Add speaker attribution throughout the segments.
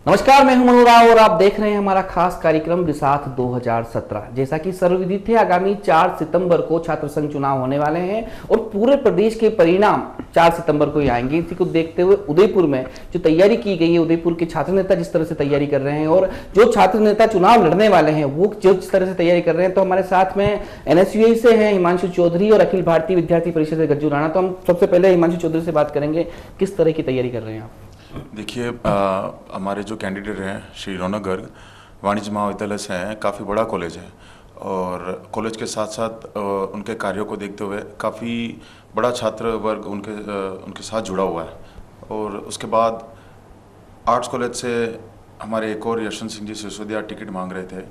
Speaker 1: नमस्कार, मैं हूं मनोराव और आप देख रहे हैं हमारा खास कार्यक्रम विसाख 2017। जैसा कि सर्वविदित है, आगामी 4 सितंबर को छात्र संघ चुनाव होने वाले हैं और पूरे प्रदेश के परिणाम 4 सितंबर को ही आएंगे। इसी को देखते हुए उदयपुर में जो तैयारी की गई है, उदयपुर के छात्र नेता जिस तरह से तैयारी कर रहे हैं और जो छात्र नेता चुनाव लड़ने वाले हैं वो जिस तरह से तैयारी कर रहे हैं, तो हमारे साथ में एनएसयूआई से हैं हिमांशु चौधरी और अखिल भारतीय विद्यार्थी परिषद से गज्जू राणा। तो हम सबसे पहले हिमांशु चौधरी से बात करेंगे, किस तरह की तैयारी कर रहे हैं आप?
Speaker 2: देखिए, हमारे जो कैंडिडेट हैं श्री रौनक गर्ग वाणिज्य महाविद्यालय से हैं। काफ़ी बड़ा कॉलेज है और कॉलेज के साथ साथ उनके कार्यों को देखते हुए काफ़ी बड़ा छात्र वर्ग उनके साथ जुड़ा हुआ है। और उसके बाद आर्ट्स कॉलेज से हमारे एक और यशवंत सिंह जी सिसोदिया टिकट मांग रहे थे,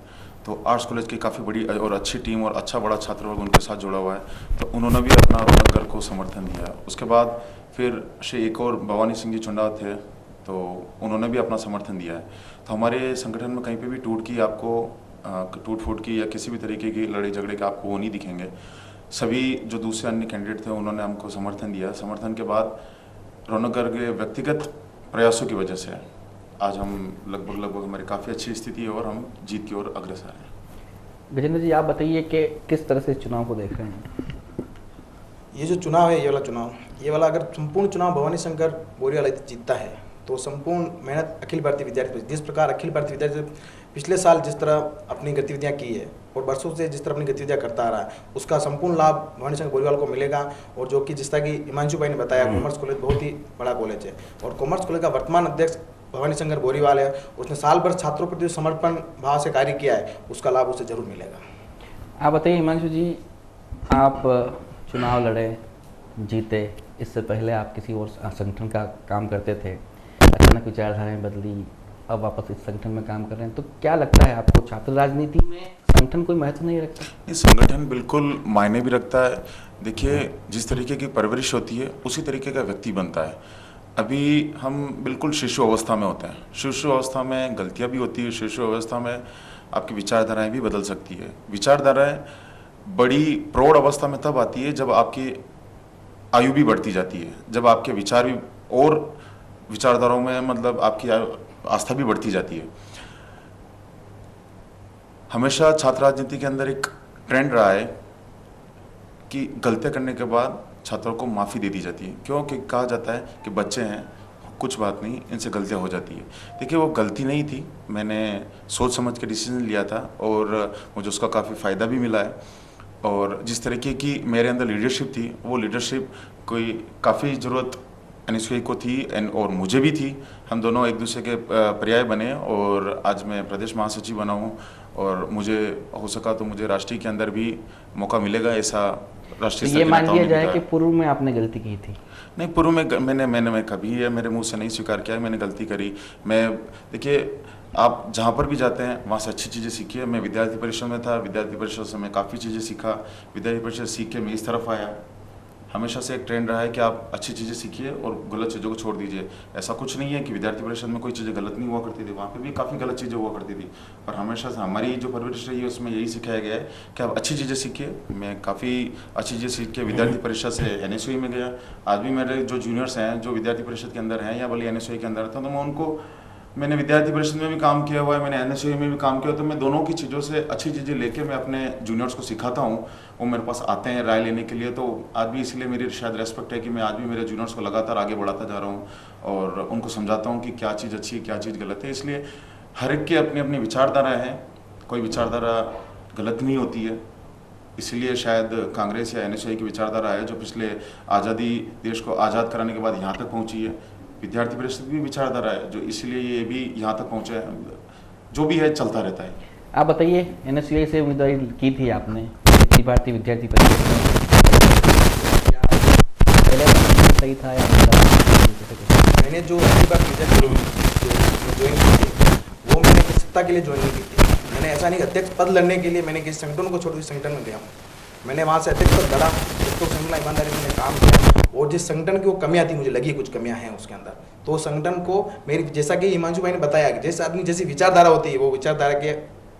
Speaker 2: तो आर्ट्स कॉलेज की काफ़ी बड़ी और अच्छी टीम और अच्छा बड़ा छात्र वर्ग उनके साथ जुड़ा हुआ है, तो उन्होंने भी अपना रौनक गर्ग को समर्थन दिया। उसके बाद फिर श्री एक और भवानी सिंह जी चुंडा थे, तो उन्होंने भी अपना समर्थन दिया है। तो हमारे संगठन में कहीं पे भी टूट फूट की या किसी भी तरीके की लड़ाई झगड़े के आपको वो नहीं दिखेंगे। सभी जो दूसरे अन्य कैंडिडेट थे उन्होंने हमको समर्थन दिया। समर्थन के बाद रौनक गर्ग के व्यक्तिगत प्रयासों की वजह से आज हम लगभग हमारी काफ़ी अच्छी स्थिति है और हम जीत की ओर अग्रसर हैं।
Speaker 1: गजेंद्र जी, आप बताइए कि किस तरह से इस चुनाव को देख रहे हैं?
Speaker 3: ये जो चुनाव है, ये वाला अगर संपूर्ण चुनाव भवानी शंकर बोरीवाला जीतता है तो संपूर्ण मेहनत अखिल भारतीय विद्यार्थी, जिस प्रकार अखिल भारतीय विद्यार्थी पिछले साल जिस तरह अपनी गतिविधियां की है और वर्षों से जिस तरह अपनी गतिविधियां करता आ रहा है, उसका संपूर्ण लाभ भवानी शंकर बोरीवाल को मिलेगा। और जो कि जिस तरह की हिमांशु भाई ने बताया, कॉमर्स कॉलेज बहुत ही बड़ा कॉलेज है और कॉमर्स कॉलेज का वर्तमान अध्यक्ष भवानी शंकर बोरीवाल है। उसने साल भर छात्रों प्रति समर्पण भाव से कार्य किया है, उसका लाभ उसे जरूर मिलेगा।
Speaker 1: आप बताइए हिमांशु जी, आप चुनाव लड़े, जीते, इससे पहले आप किसी और संगठन का काम करते थे, अचानक विचारधाराएं बदली, अब वापस इस संगठन में काम कर रहे हैं, तो क्या लगता है आपको, छात्र राजनीति में संगठन कोई महत्व नहीं रखता?
Speaker 2: ये संगठन बिल्कुल मायने भी रखता है। देखिए, जिस तरीके की परवरिश होती है उसी तरीके का व्यक्ति बनता है। अभी हम बिल्कुल शिशु अवस्था में होते हैं, शिशु अवस्था में गलतियाँ भी होती है, शिशु अवस्था में आपकी विचारधाराएँ भी बदल सकती है। विचारधाराएँ बड़ी प्रौढ़ अवस्था में तब आती है जब आपकी आयु भी बढ़ती जाती है, जब आपके विचार भी और विचारधाराओं में मतलब आपकी आस्था भी बढ़ती जाती है। हमेशा छात्र राजनीति के अंदर एक ट्रेंड रहा है कि गलतियां करने के बाद छात्रों को माफ़ी दे दी जाती है, क्योंकि कहा जाता है कि बच्चे हैं, कुछ बात नहीं, इनसे गलतियां हो जाती है। देखिए, वो गलती नहीं थी, मैंने सोच समझ के डिसीजन लिया था और मुझे उसका काफ़ी फ़ायदा भी मिला है। और जिस तरीके की मेरे अंदर लीडरशिप थी, वो लीडरशिप कोई काफ़ी ज़रूरत एनएसयूआई को थी और मुझे भी थी। हम दोनों एक दूसरे के पर्याय बने और आज मैं प्रदेश महासचिव बना हूँ और मुझे हो सका तो मुझे राष्ट्रीय के अंदर भी मौका मिलेगा, ऐसा राष्ट्रीय स्तर के
Speaker 1: मान लिया जाए कि पूर्व में आपने गलती की थी?
Speaker 2: नहीं, पूर्व में मैंने कभी ये मेरे मुंह से नहीं स्वीकार किया मैंने गलती करी। देखिए, आप जहाँ पर भी जाते हैं वहाँ से अच्छी चीज़ें सीखिए। मैं विद्यार्थी परिषद में था, विद्यार्थी परिषद से मैं काफ़ी चीज़ें सीखा, विद्यार्थी परिषद सीख के मैं इस तरफ आया। हमेशा से एक ट्रेंड रहा है कि आप अच्छी चीज़ें सीखिए और गलत चीज़ों को छोड़ दीजिए। ऐसा कुछ नहीं है कि विद्यार्थी परिषद में कोई चीज़ें गलत नहीं हुआ करती थी, वहाँ पे भी काफ़ी गलत चीज़ें हुआ करती थी, पर हमेशा से हमारी जो परवरिश रही है उसमें यही सिखाया गया है कि आप अच्छी चीज़ें सीखिए। मैं काफ़ी अच्छी चीज़ें सीख के विद्यार्थी परिषद से एनएसयूआई में गया। आज भी मेरे जो जूनियर्स हैं, जो विद्यार्थी परिषद के अंदर हैं या भले एनएसयूआई के अंदर था, तो मैंने विद्यार्थी परिषद में भी काम किया हुआ है, मैंने एनएसयूआई में भी काम किया, तो मैं दोनों की चीज़ों से अच्छी चीज़ें लेके मैं अपने जूनियर्स को सिखाता हूँ। वो मेरे पास आते हैं राय लेने के लिए, तो आज भी इसलिए मेरी शायद रेस्पेक्ट है कि मैं आज भी मेरे जूनियर्स को लगातार आगे बढ़ाता जा रहा हूँ और उनको समझाता हूँ कि क्या चीज़ अच्छी है, क्या चीज़ गलत है। इसलिए हर एक की अपनी अपनी विचारधारा है, कोई विचारधारा गलत नहीं होती है। इसलिए शायद कांग्रेस या एनएसयूआई की विचारधारा है जो पिछले आज़ादी, देश को आज़ाद कराने के बाद यहाँ तक पहुँची है। विद्यार्थी परिषद भी विचारधारा है जो इसलिए ये भी यहाँ तक पहुँचे है। जो भी है चलता रहता है। आप
Speaker 1: बताइए, एनएसयूआई से उम्मीदवारी की थी आपने, भारतीय विद्यार्थी परिषद सही था या
Speaker 3: मैंने जो ज्वाइन की थी वो मैंने सत्ता के लिए ज्वाइन नहीं की थी। मैंने ऐसा नहीं, अध्यक्ष पद लड़ने के लिए मैंने किसी संगठन को छोड़ संगठन में गया हूँ। मैंने वहाँ से अध्यक्ष पद लड़ा, तो श्रृंखला ईमानदारी मैंने काम किया और जिस संगठन की वो कमियां थी, मुझे लगी कुछ कमियां हैं उसके अंदर, तो संगठन को मेरी, जैसा कि हिमांशु भाई ने बताया कि जैसे आदमी जैसी विचारधारा होती है वो विचारधारा के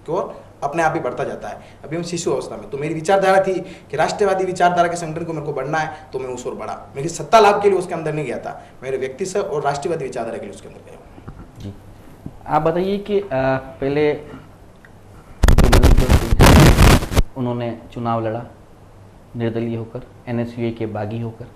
Speaker 3: को अपने आप ही बढ़ता जाता है। अभी हम शिशु अवस्था में, तो मेरी विचारधारा थी कि राष्ट्रवादी विचारधारा के संगठन को मेरे को बढ़ना है, तो मैं उस ओर बढ़ा। मेरी सत्ता लाभ के लिए उसके अंदर नहीं गया था, मेरे व्यक्ति से और राष्ट्रवादी विचारधारा के लिए उसके अंदर गया।
Speaker 1: जी, आप बताइए कि पहले जो मयूर ध्वज उन्होंने चुनाव लड़ा निर्दलीय होकर, एनएसयूए के बागी होकर,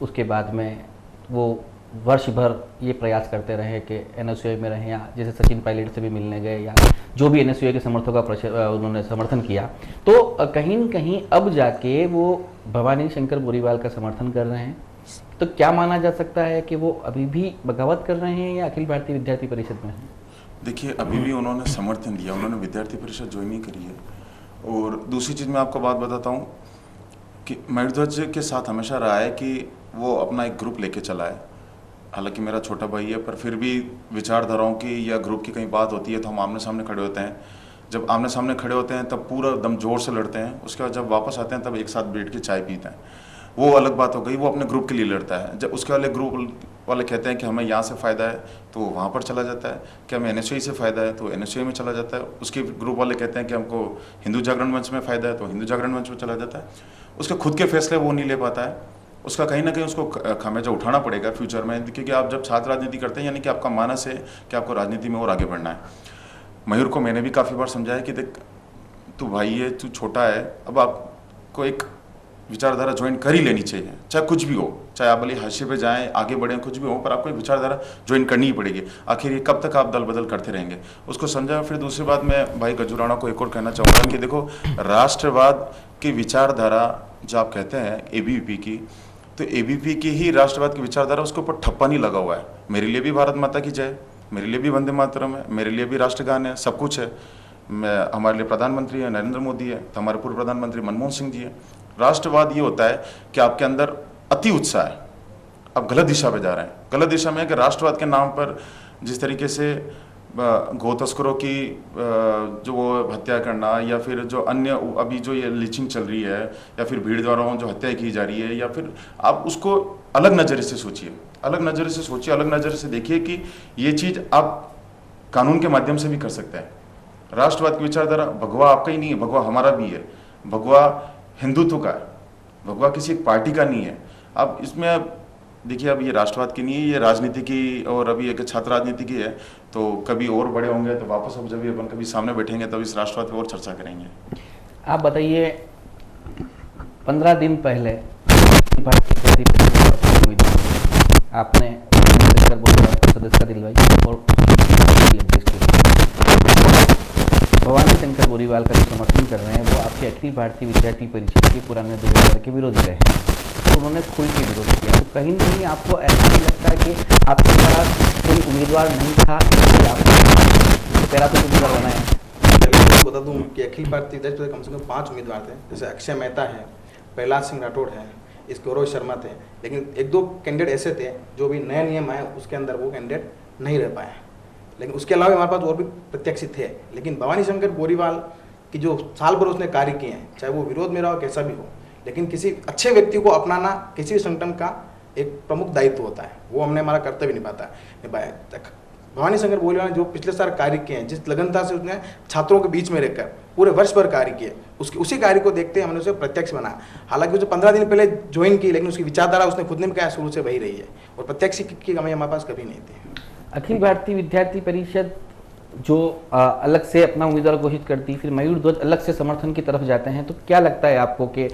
Speaker 1: उसके बाद में वो वर्ष भर ये प्रयास करते रहे कि एनएसयूए में रहें, या जैसे सचिन पायलट से भी मिलने गए, या जो भी एनएसयूए के समर्थकों का उन्होंने समर्थन किया, तो कहीं न कहीं अब जाके वो भवानी शंकर बोरीवाल का समर्थन कर रहे हैं। तो क्या माना जा सकता है कि वो अभी भी बगावत कर रहे हैं या अखिल भारतीय विद्यार्थी परिषद में हैं?
Speaker 2: देखिए, अभी भी उन्होंने समर्थन दिया, उन्होंने विद्यार्थी परिषद ज्वाइन नहीं करी है। और दूसरी चीज़ मैं आपको बात बताता हूँ कि मयूर ध्वज के साथ हमेशा रहा है कि वो अपना एक ग्रुप लेके चला है। हालांकि मेरा छोटा भाई है, पर फिर भी विचारधाराओं की या ग्रुप की कहीं बात होती है तो हम आमने सामने खड़े होते हैं। जब आमने सामने खड़े होते हैं तब पूरा दम जोर से लड़ते हैं, उसके बाद जब वापस आते हैं तब एक साथ बैठ के चाय पीते हैं। वो अलग बात हो गई, वो अपने ग्रुप के लिए लड़ता है। जब उसके वाले ग्रुप वाले कहते हैं कि हमें यहाँ से फ़ायदा है तो वहाँ पर चला जाता है, कि हमें एनएसयूए से फ़ायदा है तो एनएसयूए में चला जाता है। उसके ग्रुप वाले कहते हैं कि हमको हिंदू जागरण मंच में फ़ायदा है तो हिंदू जागरण मंच में चला जाता है। उसके खुद के फैसले वो नहीं ले पाता है, उसका कहीं ना कहीं उसको खामियाजा उठाना पड़ेगा फ्यूचर में, क्योंकि आप जब छात्र राजनीति करते हैं यानी कि आपका मानस है कि आपको राजनीति में और आगे बढ़ना है। मयूर को मैंने भी काफ़ी बार समझाया कि देख, तू भाई है, तू छोटा है, अब आपको एक विचारधारा ज्वाइन कर ही लेनी चाहिए, चाहे कुछ भी हो, चाहे आप भले हाशिए पे जाएं, आगे बढ़ें, कुछ भी हो, पर आपको एक विचारधारा ज्वाइन करनी ही पड़ेगी। आखिर ये कब तक आप दल बदल करते रहेंगे, उसको समझा। फिर दूसरी बात मैं भाई गज्जू राणा को एक और कहना चाहूँगा कि देखो, राष्ट्रवाद की विचारधारा जो आप कहते हैं एबीवीपी की, तो एबीवीपी की ही राष्ट्रवाद की विचारधारा, उसके ऊपर ठप्पा नहीं लगा हुआ है। मेरे लिए भी भारत माता की जय, मेरे लिए भी वंदे मातरम है, मेरे लिए भी राष्ट्रगान है, सब कुछ है। हमारे लिए प्रधानमंत्री है नरेंद्र मोदी है, तो हमारे पूर्व प्रधानमंत्री मनमोहन सिंह जी है। राष्ट्रवाद ये होता है कि आपके अंदर अति उत्साह है, आप गलत दिशा पे जा रहे हैं। गलत दिशा में है कि राष्ट्रवाद के नाम पर जिस तरीके से गौ तस्करों की जो वो हत्या करना, या फिर जो अन्य अभी जो ये लीचिंग चल रही है, या फिर भीड़ द्वारा जो हत्या की जा रही है, या फिर आप उसको अलग नज़रिए से सोचिए, अलग नज़रिए से सोचिए, अलग नज़रिए से देखिए कि ये चीज़ आप कानून के माध्यम से भी कर सकते हैं। राष्ट्रवाद की विचारधारा, भगवा आपका ही नहीं है, भगवा हमारा भी है। भगवा हिंदुत्व का है, भगवा किसी एक पार्टी का नहीं है। अब इसमें देखिए, अब ये राष्ट्रवाद की नहीं है, ये राजनीति की और अभी एक छात्र राजनीति की है। तो कभी और बड़े होंगे तो वापस अब जब अपन कभी सामने बैठेंगे तब इस राष्ट्रवाद पर और चर्चा करेंगे।
Speaker 1: आप बताइए, 15 दिन पहले भारतीय आपने सदस्यता दिलवाई और भवानी शंकर बोरीवाल का जो समर्थन कर रहे हैं वो आपके अखिल भारतीय विद्यार्थी परिषद के पुराने 2000 के विरोधी रहे हैं, तो उन्होंने खुल के विरोध किया। तो कहीं ना कहीं आपको ऐसा नहीं लगता है कि आपके पास कोई उम्मीदवार नहीं था, आपको पहला तो उम्मीदवार बनाया?
Speaker 3: बता दूं कि अखिल भारतीय विद्यार्थी कम से कम 5 उम्मीदवार थे, जैसे अक्षय मेहता है, प्रहलाद सिंह राठौड़ है, इस गौरव शर्मा थे, लेकिन 1-2 कैंडिडेट ऐसे थे जो भी नए नियम आए उसके अंदर वो कैंडिडेट नहीं रह पाए। लेकिन उसके अलावा हमारे पास और भी प्रत्याशी थे। लेकिन भवानी शंकर बोरीवाल की जो साल भर उसने कार्य किए हैं, चाहे वो विरोध में रहा हो कैसा भी हो, लेकिन किसी अच्छे व्यक्ति को अपनाना किसी भी संगठन का एक प्रमुख दायित्व होता है, वो हमने हमारा कर्तव्य निभाया। भवानी शंकर बोरीवाल ने जो पिछले साल कार्य किए हैं, जिस लगनता से उसने छात्रों के बीच में रहकर पूरे वर्ष भर कार्य किए, उसी कार्य को देखते हमने उसे प्रत्यक्ष बनाया। हालांकि वो जो 15 दिन पहले ज्वाइन की, लेकिन उसकी विचारधारा उसने खुद ने कहा शुरू से वही रही है, और प्रत्यक्ष की कमी हमारे पास कभी नहीं थी।
Speaker 1: अखिल भारतीय विद्यार्थी परिषद जो अलग से अपना उम्मीदवार घोषित करती, फिर मयूर ध्वज अलग से समर्थन की तरफ जाते हैं, तो क्या लगता है आपको कि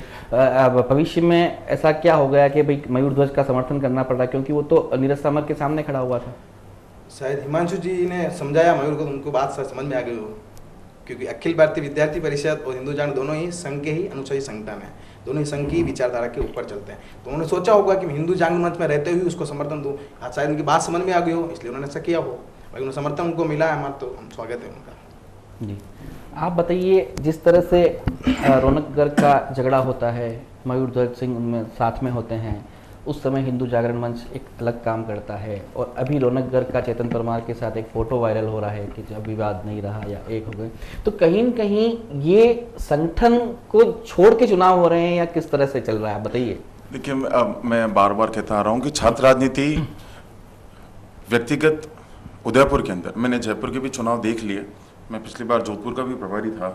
Speaker 1: भविष्य में ऐसा क्या हो गया कि भाई मयूर ध्वज का समर्थन करना पड़ रहा, क्योंकि वो तो नीरज समर के सामने खड़ा हुआ था?
Speaker 3: शायद हिमांशु जी ने समझाया मयूर को, उनको बात समझ में आ गई हो, क्योंकि अखिल भारतीय विद्यार्थी परिषद और हिंदू जागरण दोनों ही संघ के ही अनुसूचित संगठन है, दोनों ही संघ की विचारधारा के ऊपर चलते हैं। तो उन्होंने सोचा होगा कि मैं हिंदू जागरण मंच में रहते हुए उसको समर्थन दूँ, शायद उनकी बात समझ में आ गई हो, इसलिए उन्होंने ऐसा किया हो। लेकिन समर्थन उनको मिला है हमारा, तो हम स्वागत है उनका।
Speaker 1: जी, आप बताइए, जिस तरह से रौनकगढ़ का झगड़ा होता है, मयूर ध्वज सिंह उनमें साथ में होते हैं, उस समय हिंदू जागरण मंच एक अलग काम करता है, और अभी रौनकगढ़ का चेतन परमार के साथ एक फोटो वायरल हो रहा है कि जब विवाद नहीं रहा या एक हो गए, तो कहीं न कहीं ये संगठन को छोड़ के चुनाव हो रहे हैं या किस तरह से चल रहा है, बताइए।
Speaker 2: देखिए, मैं बार बार कहता आ रहा हूँ कि छात्र राजनीति व्यक्तिगत उदयपुर के अंदर, मैंने जयपुर के भी चुनाव देख लिए, मैं पिछली बार जोधपुर का भी प्रभारी था,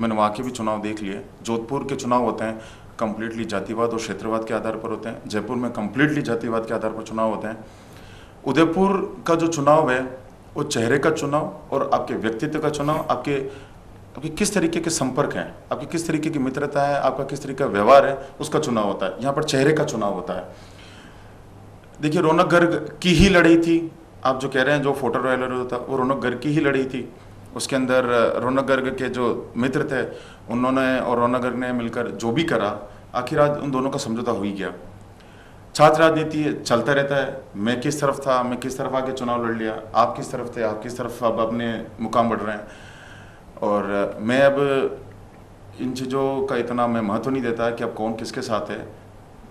Speaker 2: मैंने वहाँ के भी चुनाव देख लिए। जोधपुर के चुनाव होते हैं कम्प्लीटली जातिवाद और क्षेत्रवाद के आधार पर होते हैं, जयपुर में कम्प्लीटली जातिवाद के आधार पर चुनाव होते हैं। उदयपुर का जो चुनाव है वो चेहरे का चुनाव और आपके व्यक्तित्व का चुनाव, आपके किस तरीके के संपर्क हैं, आपकी किस तरीके की मित्रता है, आपका किस तरीके का व्यवहार है, उसका चुनाव होता है। यहाँ पर चेहरे का चुनाव होता है। देखिए रौनक गर्ग की ही लड़ाई थी, आप जो कह रहे हैं जो फोटो रॉयल होता वो रौनक गर्ग की ही लड़ाई थी। उसके अंदर रौनक गर्ग के जो मित्र थे उन्होंने और रौनक गर्ग ने मिलकर जो भी करा, आखिर आज उन दोनों का समझौता हो ही गया। छात्र राजनीति चलता रहता है, मैं किस तरफ था, मैं किस तरफ आके चुनाव लड़ लिया, आप किस तरफ थे, आप किस तरफ अब अपने मुकाम बढ़ रहे हैं। और मैं अब इन चीज़ों का इतना मैं महत्व नहीं देता कि अब कौन किसके साथ है।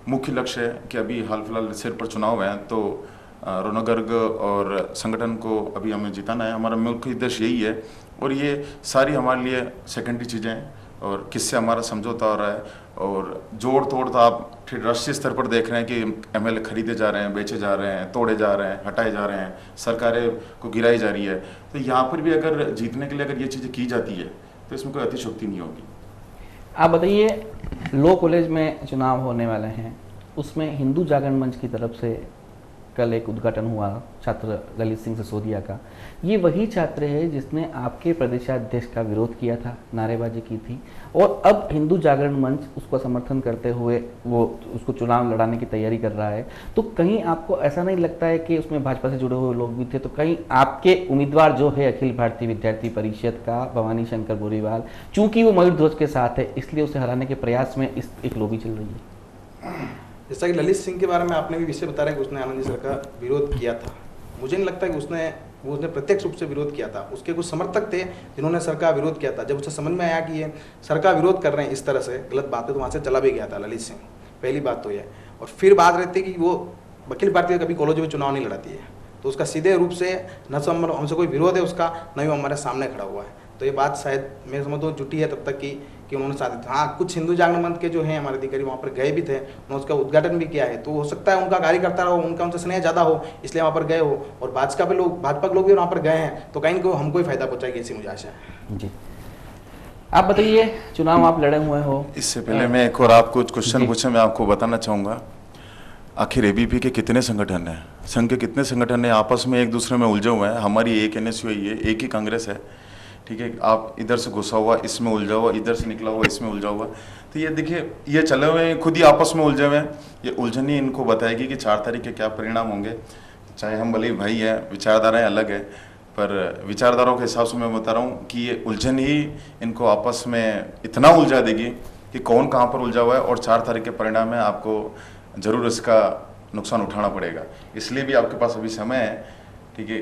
Speaker 2: मुख्य लक्ष्य है कि अभी हाल फिलहाल सिर पर चुनाव है, तो रौनक गर्ग और संगठन को अभी हमें जिताना है, हमारा मुख्य उद्देश्य यही है। और ये सारी हमारे लिए सेकेंडरी चीज़ें हैं और किससे हमारा समझौता हो रहा है। और जोड़ तोड़ तो आप फिर राष्ट्रीय स्तर पर देख रहे हैं कि एमएलए खरीदे जा रहे हैं, बेचे जा रहे हैं, तोड़े जा रहे हैं, हटाए जा रहे हैं, सरकारें को गिराई जा रही है। तो यहाँ पर भी अगर जीतने के लिए अगर ये चीज़ें की जाती है तो इसमें कोई अतिशयोक्ति नहीं होगी।
Speaker 1: आप बताइए, लॉ कॉलेज में चुनाव होने वाले हैं, उसमें हिंदू जागरण मंच की तरफ से कल एक उद्घाटन हुआ छात्र ललित सिंह सिसोदिया का। ये वही छात्र है जिसने आपके प्रदेशाध्यक्ष का विरोध किया था, नारेबाजी की थी, और अब हिंदू जागरण मंच उसको समर्थन करते हुए वो उसको चुनाव लड़ाने की तैयारी कर रहा है। तो कहीं आपको ऐसा नहीं लगता है कि उसमें भाजपा से जुड़े हुए लोग भी थे, तो कहीं आपके उम्मीदवार जो है अखिल भारतीय विद्यार्थी परिषद का भवानी शंकर बोरीवाल, चूंकि वो मयूर ध्वज के साथ है इसलिए उसे हराने के प्रयास में इस एक लॉबी चल रही है?
Speaker 3: जैसा कि ललित सिंह के बारे में आपने भी विषय बता रहे हैं कि उसने आनंद जी सर का विरोध किया था, मुझे नहीं लगता कि उसने प्रत्यक्ष रूप से विरोध किया था। उसके कुछ समर्थक थे जिन्होंने सर का विरोध किया था। जब उसे समझ में आया कि ये सर का विरोध कर रहे हैं इस तरह से गलत बात है, तो वहाँ से चला भी गया था ललित सिंह। पहली बात तो ये। और फिर बात रहती है कि वो अखिल भारतीय कभी कॉलेज में चुनाव नहीं लड़ाती है, तो उसका सीधे रूप से न तो हमसे कोई विरोध है उसका, न ही वो हमारे सामने खड़ा हुआ है। तो ये बात शायद मैं समझता हूँ जुटी है तब तक कि उन्होंने साथ। हाँ, कुछ हिंदू जागरण मंच के जो हैं हमारे अधिकारी वहाँ पर गए भी थे, उन्होंने उसका उद्घाटन भी किया है। तो हो सकता है उनका कार्यकर्ता हो, उनका उनसे स्नेह ज़्यादा हो, इसलिए वहाँ पर गए हो। और भाजपा के लोग भी वहाँ पर गए हैं, तो कहीं को हमको ही फायदा पहुँचाएगी ऐसी मुझे आशा है।
Speaker 1: जी, आप बताइए, चुनाव आप लड़े हुए हो।
Speaker 2: इससे पहले मैं एक और आपको कुछ क्वेश्चन पूछे, मैं आपको बताना चाहूँगा, आखिर एबीपी के कितने संगठन हैं, संघ के कितने संगठन हैं आपस में एक दूसरे में उलझे हुए हैं। हमारी एक एनएसयूआई है, एक ही कांग्रेस है, ठीक है। आप इधर से घुसा हुआ इसमें उलझा हुआ, इधर से निकला हुआ इसमें उलझा हुआ। तो ये देखिए, ये चले हुए हैं, खुद ही आपस में उलझे हुए हैं। ये उलझन ही इनको बताएगी कि 4 तारीख के क्या परिणाम होंगे। चाहे हम भले भाई हैं, विचारधाराएं अलग है, पर विचारधाराओं के हिसाब से मैं बता रहा हूँ कि ये उलझन ही इनको आपस में इतना उलझा देगी कि कौन कहाँ पर उलझा हुआ है। और 4 तारीख के परिणाम में आपको जरूर इसका नुकसान उठाना पड़ेगा। इसलिए भी आपके पास अभी समय है, ठीक है।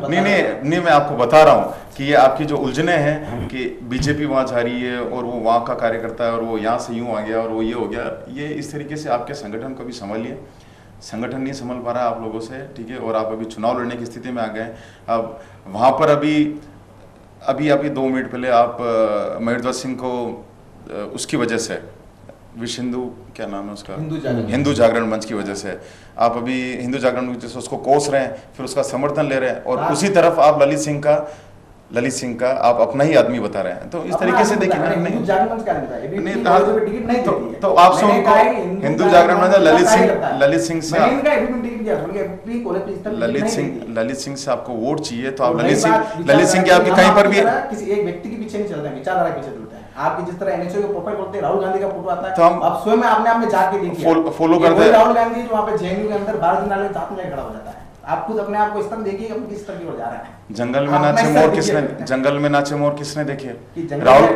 Speaker 2: नहीं, मैं आपको बता रहा हूँ कि ये आपकी जो उलझने हैं कि बीजेपी वहाँ जा रही है और वो वहाँ का कार्यकर्ता है और वो यहाँ से यूँ आ गया और वो ये हो गया, ये इस तरीके से आपके संगठन को भी संभालिए। संगठन नहीं संभल पा रहा है आप लोगों से, ठीक है। और आप अभी चुनाव लड़ने की स्थिति में आ गए। अब वहाँ पर अभी 2 मिनट पहले आप मयूर ध्वज सिंह को उसकी वजह से विश्व हिंदू, क्या नाम है उसका, हिंदू जागरण मंच की वजह से आप अभी हिंदू जागरण मंच से उसको कोस रहे हैं, फिर उसका समर्थन ले रहे हैं, और उसी तरफ आप ललित सिंह का आप अपना ही आदमी बता रहे हैं। तो इस तरीके से देखिए ना, नहीं तो आपसे उनको हिंदू जागरण मंच ललित सिंह से आपको वोट चाहिए, तो आप ललित सिंह के आपके कहीं पर भी
Speaker 3: किसी एक व्यक्ति के पीछे नहीं चलता है, विचारधारा के पीछे चलता है। आपकी जिस तरह एनएचओ के प्रोफाइल बोलते हैं, राहुल गांधी का फोटो आता है,
Speaker 2: तो हम
Speaker 3: आप स्वयं अपने आप में जाके देखिए,
Speaker 2: फॉलो करते हैं।
Speaker 3: राहुल गांधी जो वहाँ पे जेएनयू के अंदर भारत नाले साथ में खड़ा हो जाता है। आप खुद अपने आप को इस तरह देखिए कि किस तरह की ओर जा रहा है।
Speaker 2: जंगल में नाचे मोर किसने देखे?
Speaker 3: राहुल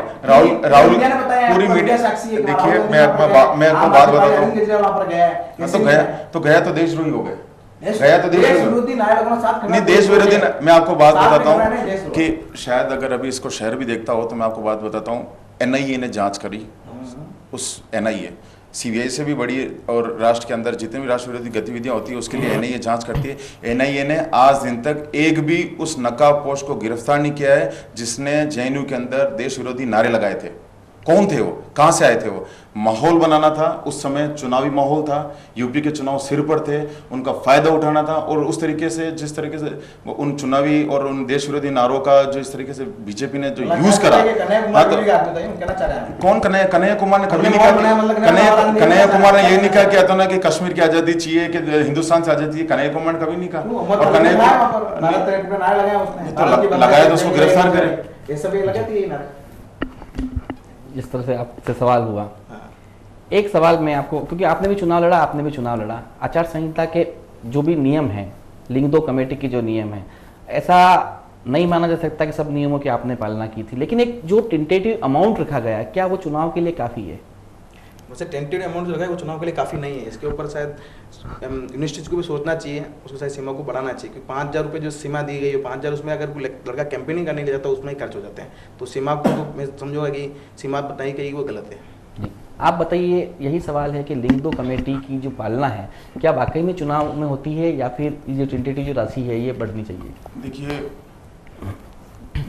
Speaker 2: पूरी मीडिया
Speaker 3: साक्षी है।
Speaker 2: देखिए, मैं आपको बात बताता हूँ, तो गया तो देशद्रोही हो गए, गया तो देश विरोधी नहीं, देश विरोधी। मैं आपको बात बताता हूँ कि शायद अगर अभी इसको शहर भी देखता हो तो मैं आपको बात बताता हूँ, एनआईए ने जांच करी, उस एनआईए सीबीआई से भी बड़ी, और राष्ट्र के अंदर जितनी भी राष्ट्र विरोधी गतिविधियां होती है उसके लिए एनआईए जांच करती है। एनआईए ने आज दिन तक एक भी उस नकाबपोश को गिरफ्तार नहीं किया है जिसने जेएनयू के अंदर देश विरोधी नारे लगाए थे। कौन थे वो, कहाँ से आए थे वो। माहौल बनाना था, उस समय चुनावी माहौल था, यूपी के चुनाव सिर पर थे, उनका फायदा उठाना था। और उस तरीके से जिस तरीके से उन चुनावी और उन देश विरोधी नारों का जो इस तरीके से बीजेपी ने जो यूज करा। हाँ, तो कौन कन्हैया कुमार ने कभी नहीं कहा, कन्हैया कुमार ने ये नहीं कहा कहता ना कि कश्मीर की आजादी चाहिए, कि हिंदुस्तान से आजादी चाहिए, कन्हैया कुमार ने कभी नहीं कहा। और कन्हैया तो लगाया तो उसको गिरफ्तार करें।
Speaker 1: जिस तरह से आपसे सवाल हुआ, एक सवाल मैं आपको, क्योंकि आपने भी चुनाव लड़ा, आपने भी चुनाव लड़ा, आचार संहिता के जो भी नियम हैं, लिंग दो कमेटी के जो नियम हैं, ऐसा नहीं माना जा सकता कि सब नियमों की आपने पालना की थी, लेकिन एक जो टेंटेटिव अमाउंट रखा गया है, क्या वो चुनाव के लिए काफ़ी है?
Speaker 3: वैसे टेंटेटिव अमाउंट जो है वो चुनाव के लिए काफ़ी नहीं है। इसके ऊपर शायद यूनिवर्सिटीज को भी सोचना चाहिए, उसको शायद सीमा को बढ़ाना चाहिए, क्योंकि 5,000 रुपये जो सीमा दी गई है, 5,000 उसमें अगर कोई लड़का कैंपेनिंग करने ले जाता है उसमें ही खर्च हो जाते हैं। तो सीमा को तो मैं समझूंगा कि सीमा बताई गई वो गलत है।
Speaker 1: आप बताइए, यही सवाल है कि लिंग दो कमेटी की जो पालना है क्या वाकई में चुनाव में होती है, या फिर ये टेंटेटिव जो राशि है ये बढ़नी चाहिए?
Speaker 2: देखिए,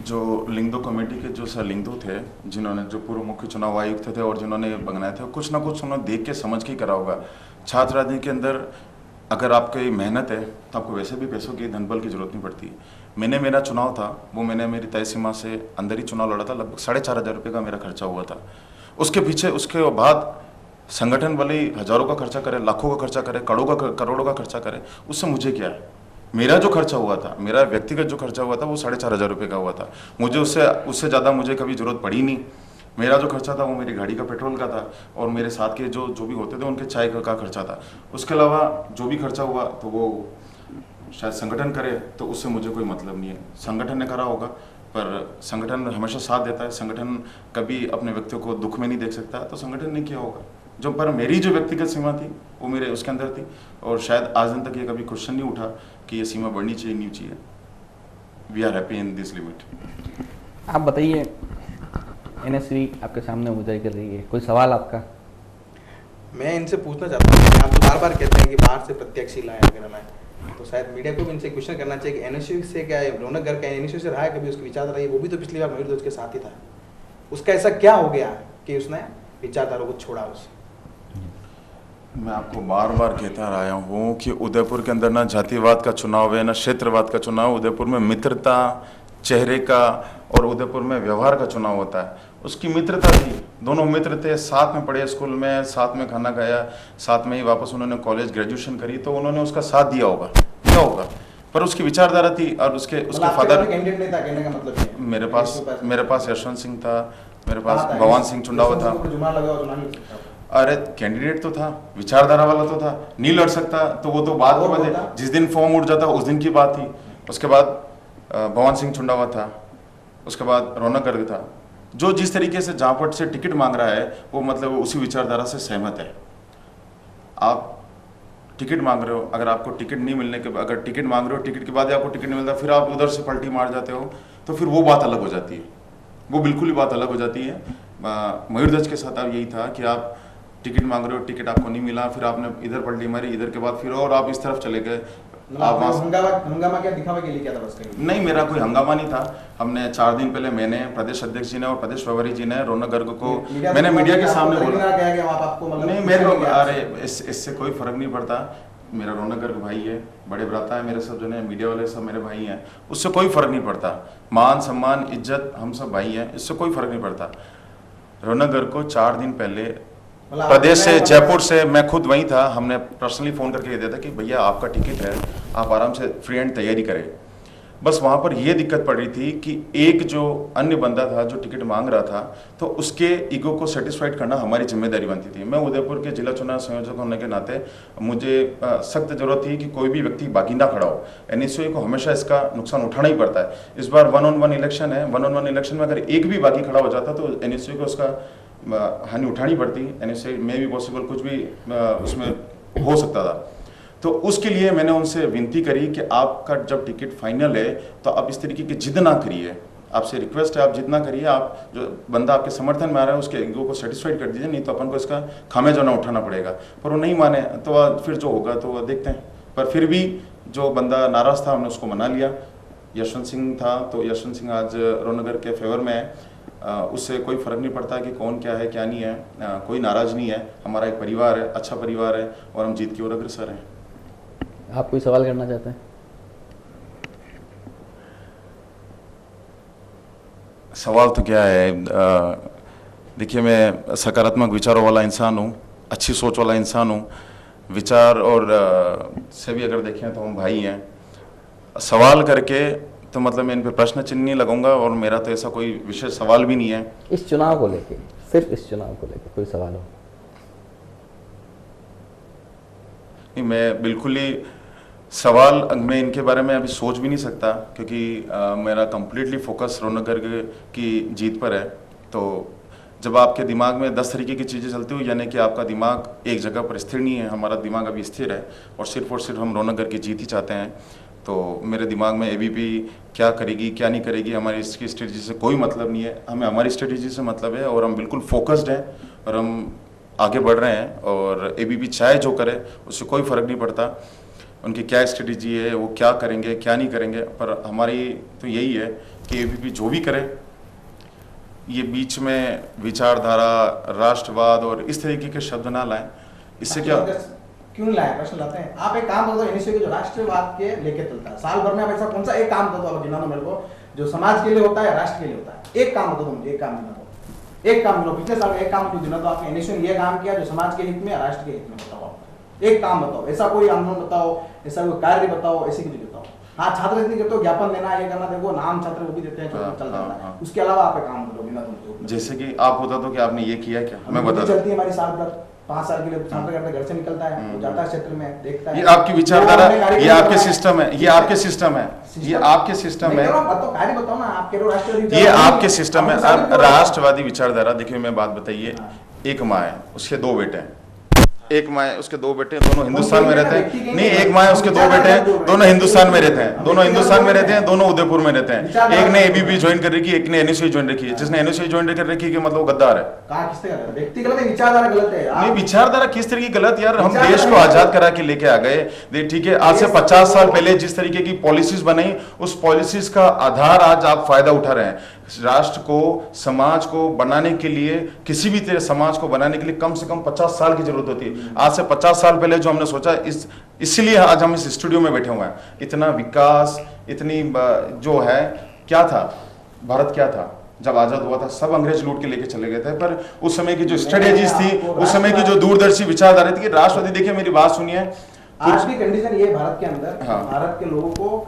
Speaker 2: जो लिंगदो कमेटी के जो सर लिंगदो थे, जिन्होंने जो पूर्व मुख्य चुनाव आयुक्त थे और जिन्होंने बनाए थे, कुछ ना कुछ उन्होंने देख के समझ के ही करा होगा। छात्र राजनीति के अंदर अगर आपकी मेहनत है तो आपको वैसे भी पैसों की, धन बल की जरूरत नहीं पड़ती। मेरा चुनाव था वो मैंने मेरी तय सीमा से अंदर ही चुनाव लड़ा था, लगभग 4,500 रुपये का मेरा खर्चा हुआ था। उसके पीछे उसके बाद संगठन भले ही हजारों का खर्चा करे, लाखों का खर्चा करे, करोड़ों का खर्चा करे, उससे मुझे क्या है। मेरा जो खर्चा हुआ था, मेरा व्यक्तिगत जो खर्चा हुआ था वो 4,500 रुपये का हुआ था। मुझे उससे ज़्यादा मुझे कभी जरूरत पड़ी नहीं। मेरा जो खर्चा था वो मेरी गाड़ी का पेट्रोल का था और मेरे साथ के जो भी होते थे उनके चाय का खर्चा था। उसके अलावा जो भी खर्चा हुआ तो वो शायद संगठन करे, तो उससे मुझे कोई मतलब नहीं है। संगठन ने करा होगा, पर संगठन हमेशा साथ देता है। संगठन कभी अपने व्यक्तियों को दुख में नहीं देख सकता, तो संगठन ने किया होगा। जो पर मेरी जो व्यक्तिगत सीमा थी वो मेरे उसके अंदर थी, और शायद आज दिन तक ये कभी क्वेश्चन नहीं उठा कि ये सीमा बढ़नी चाहिए नहीं चाहिए। We are happy in this limit.
Speaker 1: आप बताइए, एनएसवी आपके सामने उजागर कर रही है, कोई सवाल आपका?
Speaker 3: मैं इनसे पूछना चाहता हूँ, आप तो बार बार कहते हैं कि बाहर से प्रत्याशी लाए वगैरह लाए, तो शायद मीडिया को भी इनसे क्वेश्चन करना चाहिए कि एनएसवी से क्या है, रौनक गर्ग का एनएसवी से रहा है कभी, उसकी विचारधारा है, वो भी तो पिछली बार मयूर ध्वज के साथ ही था। उसका ऐसा क्या हो गया कि उसने विचारधारा को छोड़ा? उस
Speaker 2: मैं आपको बार बार कहता आया हूँ कि उदयपुर के अंदर ना जातिवाद का चुनाव है, ना क्षेत्रवाद का चुनाव। उदयपुर में मित्रता, चेहरे का और उदयपुर में व्यवहार का चुनाव होता है। उसकी मित्रता थी, दोनों मित्र थे, साथ में पढ़े स्कूल में, साथ में खाना खाया, साथ में ही वापस उन्होंने कॉलेज ग्रेजुएशन करी, तो उन्होंने उसका साथ दिया होगा। पर उसकी विचारधारा थी और उसके फादर
Speaker 3: कैंडिडेट नहीं था, कहने का मतलब है।
Speaker 2: मेरे पास यशवंत सिंह था, मेरे पास भगवान सिंह चुंडावा था। अरे कैंडिडेट तो था, विचारधारा वाला तो था, नहीं लड़ सकता तो वो तो बात की बात है, जिस दिन फॉर्म उठ जाता उस दिन की बात थी। उसके बाद भगवान सिंह चुंडावा था, उसके बाद रौनक गर्ग था। जो जिस तरीके से जापट से टिकट मांग रहा है वो मतलब उसी विचारधारा से सहमत है। आप टिकट मांग रहे हो, अगर आपको टिकट नहीं मिलने के, अगर टिकट मांग रहे हो, टिकट के बाद आपको टिकट नहीं मिलता, फिर आप उधर से पलटी मार जाते हो, तो फिर वो बात अलग हो जाती है, वो बिल्कुल ही बात अलग हो जाती है। मयूर ध्वज के साथ अब यही था कि आप टिकट मांग रहे हो, टिकट आपको नहीं मिला, फिर आपने इधर पलटी मारी, इधर के बाद फिर और आप इस तरफ चले गए। आप
Speaker 3: हंगामा क्या दिखावे के लिए क्या था? बस
Speaker 2: नहीं, मेरा कोई हंगामा नहीं था। हमने 4 दिन पहले मैंने, प्रदेश अध्यक्ष जी ने और प्रदेश प्रभारी जी ने रौनक गर्ग को मैंने मीडिया के सामने बोला, नहीं मेरे को, अरे इससे कोई फर्क नहीं पड़ता। मेरा रौनक गर्ग भाई है, बड़े भ्राता है मेरे, सब जो है मीडिया वाले सब मेरे भाई हैं, उससे कोई फर्क नहीं पड़ता। मान सम्मान इज्जत हम सब भाई हैं, इससे कोई फर्क नहीं पड़ता। रौनक गर्ग को 4 दिन पहले प्रदेश से, जयपुर से, मैं खुद वहीं था, हमने पर्सनली फ़ोन करके कह दिया था कि भैया आपका टिकट है, आप आराम से फ्री हैंड तैयारी करें। बस वहाँ पर ये दिक्कत पड़ रही थी कि एक जो अन्य बंदा था जो टिकट मांग रहा था, तो उसके ईगो को सेटिस्फाइड करना हमारी जिम्मेदारी बनती थी। मैं उदयपुर के जिला चुनाव संयोजक होने के नाते मुझे सख्त जरूरत थी कि कोई भी व्यक्ति बाकी ना खड़ा हो। एनएसयूआई को हमेशा इसका नुकसान उठाना ही पड़ता है। इस बार 1-on-1 इलेक्शन है, 1-on-1 इलेक्शन में अगर एक भी बाकी खड़ा हो जाता तो एनएसयूआई को उसका हानि उठानी पड़ती। एनएसयूआई में भी पॉसिबल कुछ भी उसमें हो सकता था। तो उसके लिए मैंने उनसे विनती करी कि आपका जब टिकट फाइनल है तो आप इस तरीके की जिद ना करिए, आपसे रिक्वेस्ट है आप जिद ना करिए, आप जो बंदा आपके समर्थन में आ रहा है उसके ईगो को सेटिस्फाइड कर दीजिए, नहीं तो अपन को इसका खामियाजा उठाना पड़ेगा। पर वो नहीं माने, तो फिर जो होगा तो देखते हैं। पर फिर भी जो बंदा नाराज़ था हमने उसको मना लिया, यशवंत सिंह था, तो यशवंत सिंह आज रौनगर के फेवर में है। उससे कोई फ़र्क नहीं पड़ता कि कौन क्या है क्या नहीं है, कोई नाराज़ नहीं है। हमारा एक परिवार है, अच्छा परिवार है, और हम जीत की ओर अग्रसर हैं।
Speaker 1: आप कोई सवाल करना चाहते हैं?
Speaker 2: सवाल तो क्या है, देखिए मैं सकारात्मक विचारों वाला इंसान हूँ, अच्छी सोच वाला इंसान हूँ। विचार और से भी अगर देखें तो हम भाई हैं। सवाल करके तो मतलब मैं इन पे प्रश्न चिन्ह नहीं लगाऊंगा, और मेरा तो ऐसा कोई विशेष सवाल भी नहीं है।
Speaker 1: इस चुनाव को लेके, सिर्फ इस चुनाव को लेके कोई सवाल हो?
Speaker 2: नहीं, मैं बिल्कुल ही सवाल मैं इनके बारे में अभी सोच भी नहीं सकता, क्योंकि मेरा कंप्लीटली फोकस रौनगर की जीत पर है। तो जब आपके दिमाग में 10 तरीके की चीज़ें चलती हुई, यानी कि आपका दिमाग एक जगह पर स्थिर नहीं है। हमारा दिमाग अभी स्थिर है, और सिर्फ हम रौनगर की जीत ही चाहते हैं। तो मेरे दिमाग में एबीपी क्या करेगी क्या नहीं करेगी, हमारी इसकी स्ट्रेटजी से कोई मतलब नहीं है। हमें हमारी स्ट्रेटजी से मतलब है, और हम बिल्कुल फोकस्ड हैं, और हम आगे बढ़ रहे हैं। और एबीपी चाहे जो करे उससे कोई फ़र्क नहीं पड़ता, उनकी क्या स्ट्रेटजी है, वो क्या करेंगे क्या नहीं करेंगे। पर हमारी तो यही है कि एबीपी जो भी करे, ये बीच में विचारधारा, राष्ट्रवाद और इस तरीके के शब्द ना लाएं। इससे क्या
Speaker 3: क्यों नहीं लाए, प्रश्न लाते हैं। आप एक काम करो, एनएसयू के जो राष्ट्रवाद के लेके चलता है, साल भर में आप ऐसा कौन सा एक काम बता दो, गिना दो मेरे को, जो समाज के लिए होता है, राष्ट्र के लिए होता है। एक काम बता दो मुझे, एक काम गिना दो, एक काम गिनो, पिछले साल एक काम गिना दो आपने एनएसयू ने ये काम किया जो समाज के हित में, राष्ट्र के हित में। बताओ, एक काम बताओ, ऐसा कोई आंदोलन बताओ, ऐसा कोई कार्य बताओ, ऐसी कुछ बताओ। हाँ, छात्र इतनी करते हो, ज्ञापन देना, ये करना, देखो नाम छात्र वो भी देते हैं, चल जाता है। उसके अलावा आप एक काम करो, गिना दो।
Speaker 2: जैसे कि आप बता दो कि आपने ये किया क्या, मैं बता
Speaker 3: चलती है हमारी साल भर, 5 साल के लिए छात्र करते घर से निकलता है, वो जाता है क्षेत्र में, देखता है।
Speaker 2: ये आपकी विचारधारा, ये आपके सिस्टम है, ये आपके सिस्टम है, ये आपके सिस्टम है।
Speaker 3: कार्य बताओ ना, आपके राष्ट्रवादी,
Speaker 2: ये आपके सिस्टम है। अब राष्ट्रवादी विचारधारा, देखिए मैं बात बताइए, एक माँ है, उसके 2 बेटे हैं। एक माँ है, उसके 2 बेटे, दोनों हिंदुस्तान में रहते हैं। नहीं, एक माँ है, उसके 2 बेटे हैं, दोनों हिंदुस्तान में रहते हैं, दोनों हिंदुस्तान में रहते हैं, दोनों उदयपुर में रहते हैं। एक ने एबीपी ज्वाइन कर रखी है, एक ने एनएसयू ज्वाइन रखी है। जिसने एनएसयू ज्वाइन कर रखी है मतलब वो गद्दार है।
Speaker 3: कहां किसने गलत है? व्यक्ति गलत है, विचारधारा गलत है।
Speaker 2: नहीं, विचारधारा किस तरह की गलत यार, हम देश को आजाद करा के लेके आ गए। ठीक है, आज से 50 साल पहले जिस तरीके की पॉलिसीज बनाई, उस पॉलिसीज का आधार आज आप फायदा उठा रहे हैं। राष्ट्र को, समाज को बनाने के लिए, किसी भी तरह समाज को बनाने के लिए कम से कम 50 साल की जरूरत होती है। आज से 50 साल पहले जो हमने सोचा, इसलिए आज हम इस स्टूडियो में बैठे हुए हैं। इतना विकास, इतनी जो है, क्या था भारत, क्या था जब आजाद हुआ था? सब अंग्रेज लूट के लेके चले गए थे। पर उस समय की जो स्ट्रेटेजीज थी, उस समय की जो दूरदर्शी विचारधारा थी, राष्ट्रवादी, देखिए मेरी बात सुनिए,
Speaker 3: आज भी कंडीशन ये भारत के अंदर, भारत के लोगों को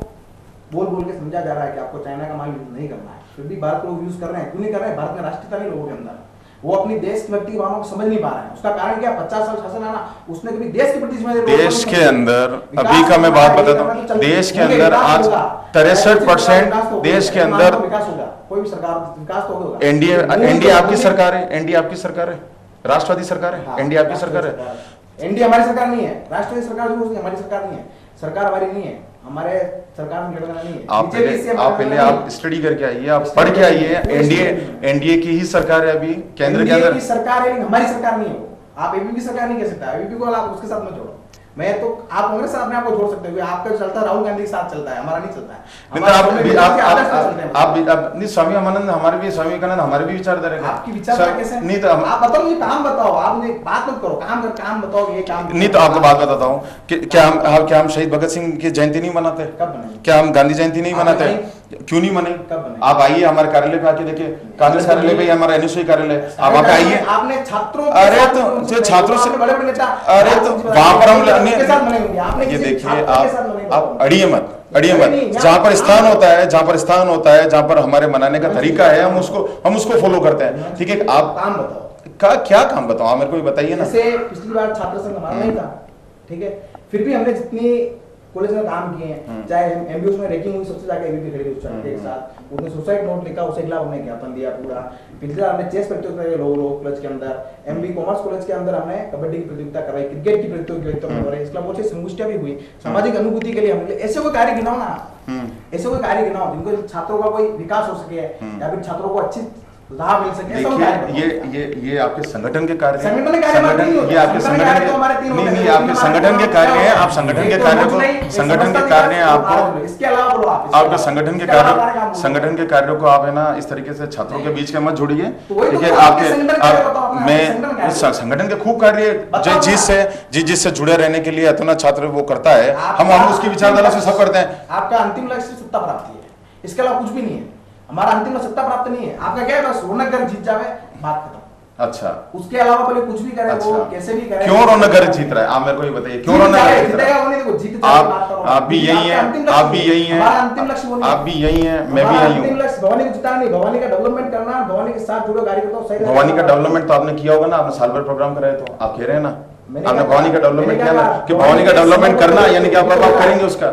Speaker 3: बोल बोल के समझा जा रहा है कि आपको चाइना का माल यूज नहीं करना है, फिर भी भारत लोग यूज कर रहे हैं। क्यों नहीं कर रहे हैं? भारत में राष्ट्रीयता नहीं लोगों के अंदर, वो अपनी देश की व्यक्ति भावनाओं को समझ नहीं पा रहे हैं। उसका कारण क्या? 50 साल शासन आना, उसने कभी देश के प्रति,
Speaker 2: देश के अंदर, अभी का मैं बात बताता हूँ, देश के अंदर आज 63% देश के अंदर
Speaker 3: विकास होगा। कोई भी सरकार विकास तो होगा।
Speaker 2: एनडीए आपकी सरकार है, एनडीए आपकी सरकार है, राष्ट्रवादी सरकार है, एनडीए आपकी सरकार है।
Speaker 3: एनडीए हमारी सरकार नहीं है, राष्ट्रवादी सरकार हमारी सरकार नहीं है, सरकार हमारी नहीं है, हमारे सरकार में लड़ना नहीं है।
Speaker 2: आप पहले आप स्टडी करके आइए, आप पढ़ के आइए। एनडीए की ही सरकार है अभी केंद्र के अंदर,
Speaker 3: सरकार है, लेकिन हमारी सरकार नहीं है वो। आप एबीपी की सरकार नहीं कह सकता, एबीपी को आप उसके साथ मत जोड़ो। मैं तो, आप कांग्रेस से अपने आप को जोड़ सकते हो, आपका जो चलता है राहुल गांधी के साथ चलता है, हमारा नहीं चलता है।
Speaker 2: नहीं, स्वामी अमानंद हमारे भी, स्वामी विवेकानंद हमारे भी विचारधारा है।
Speaker 3: आपकी विचारधारा कैसे?
Speaker 2: नहीं तो
Speaker 3: आप बताओ, मुझे काम बताओ, आप मुझे बात मत करो, काम बताओ, ये काम
Speaker 2: नहीं तो आपको बात बताता हूँ कि क्या हम शहीद भगत सिंह की जयंती नहीं मनाते?
Speaker 3: कब मनाई?
Speaker 2: क्या हम गांधी जयंती नहीं मनाते? क्यों नहीं मनाई? आप आइए हमारे कार्यालय पे आके देखिए, कांग्रेस कार्यालय पे, हमारा एनएसयू कार्यालय, आप वहाँ पे आइए।
Speaker 3: आपने छात्रों,
Speaker 2: अरे तो जो छात्रों से,
Speaker 3: बड़े बड़े नेता,
Speaker 2: अरे तो वहां पर हम ये देखिए, आप अड़िए मत, जहाँ पर स्थान होता है, जहाँ पर हमारे मनाने का तरीका है, हम उसको फॉलो करते हैं। ठीक है, आप
Speaker 3: काम बताओ,
Speaker 2: क्या काम बताओ, आप मेरे को बताइए ना।
Speaker 3: जैसे पिछली बार छात्र संघ हमारा नहीं था, ठीक है, फिर भी हमने जितनी कॉलेज में काम किए हैं, चाहे एमबीएस में रैंकिंग हुई, सबसे जाके एबीपी खड़ी उस छात्र के साथ, उसने सुसाइड नोट लिखा, उसके खिलाफ हमने ज्ञापन दिया पूरा। पिछले बार हमने चेस प्रतियोगिता लो कॉलेज के अंदर, एमबी कॉमर्स कॉलेज के अंदर हमने कबड्डी की प्रतियोगिता करवाई, क्रिकेट की प्रतियोगिता करवाई, इसके अलावा बहुत सी संगोष्ठियां भी हुई, सामाजिक अनुभूति के लिए हमने। ऐसे कोई कार्य गिनाओ ना, ऐसे कोई कार्य गिनाओ जिनको छात्रों का कोई विकास हो सके, या फिर छात्रों को अच्छी लाभ मिल सके।
Speaker 2: देखिए ये आपके संगठन के कार्य हैं।
Speaker 3: संगठन के कार्य
Speaker 2: ये आपके संगठन के नहीं आपके संगठन के कार्य हैं। आप संगठन के कार्य को संगठन के कार्य आपको
Speaker 3: इसके अलावा बोलो आप
Speaker 2: आपके संगठन के कार्यों को आप है ना इस तरीके से छात्रों के बीच के मत जोड़िए। देखिए मैं संगठन के खूब कार्य जिससे जुड़े रहने के लिए इतना छात्र वो करता है, हम उसकी विचारधारा से सब करते हैं।
Speaker 3: आपका अंतिम लक्ष्य सत्ता प्राप्ति है, इसके अलावा कुछ भी नहीं है। हमारा अंतिम सत्ता प्राप्त नहीं है। आपका क्या है, बस रौनक घर जीत जावे, बात खत्म।
Speaker 2: अच्छा,
Speaker 3: उसके अलावा पहले कुछ भी करे,
Speaker 2: अच्छा,
Speaker 3: वो कैसे भी करे।
Speaker 2: क्यों रौनक घर जीत रहा है? आप मेरे को ये बताइए, क्यों रौनक घर जीत रहा है? आप भी यही हैं, आप भी यही हैं,
Speaker 3: अंतिम लक्ष्य
Speaker 2: आप भी यही हैं, मैं भी यही हूँ।
Speaker 3: अंतिम लक्ष्य भवानी को जिताना नहीं, भवानी का डेवलपमेंट करना, भवानी के साथ जुड़े कार्यकर्ताओं सही।
Speaker 2: भवानी का डेवलपमेंट तो आपने किया होगा ना, आपने साल भर प्रोग्राम कराए, तो आप कह रहे हैं ना आपने भवानी का डेवलपमेंट किया ना, कि भवानी का डेवलपमेंट करना यानी कि आप करेंगे उसका।